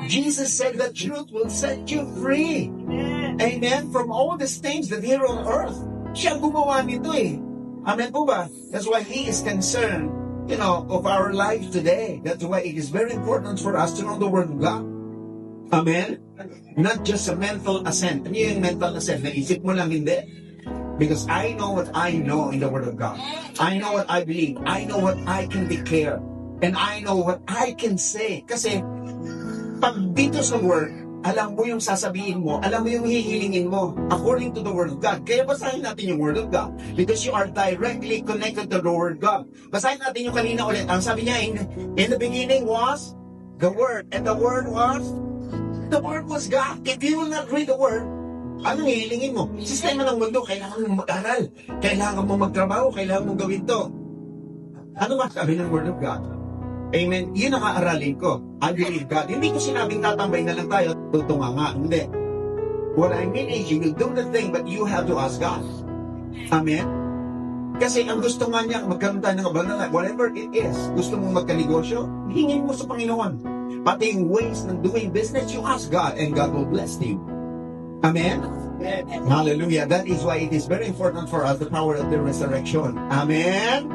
Jesus said that truth will set you free. Amen? From all these things that here on earth. Siya gumawa nito eh. Amen po ba? That's why He is concerned, of our life today. That's why it is very important for us to know the Word of God. Amen? Not just a mental assent. Ano yung mental assent? Naisip mo lang hindi. Because I know what I know in the Word of God. I know what I believe. I know what I can declare. And I know what I can say. Kasi, pag dito sa Word, alam mo yung sasabihin mo, alam mo yung hihilingin mo, according to the Word of God. Kaya basahin natin yung Word of God. Because you are directly connected to the Word of God. Basahin natin yung kanina ulit. Ang sabi niya, in the beginning was the Word. And the Word was God. If you will not read the Word, anong hihilingin mo? Sistema ng mundo, kailangan mong mag-aral. Kailangan mong magtrabaho, kailangan mong gawin to. Ano ba sabi ng Word of God? Amen. Yun ang aaralin ko. I believe God. Hindi ko sinabing tatambay na lang tayo. Tutunga nga. Hindi. What I mean is, you will do the thing, but you have to ask God. Amen? Kasi ang gusto nga niya, magkaroon tayo ng abundance. Whatever it is, gusto mong magkanegosyo, hingin mo sa Panginoon. Pati yung ways ng doing business, you ask God, and God will bless you. Amen? Hallelujah. That is why it is very important for us, the power of the resurrection. Amen?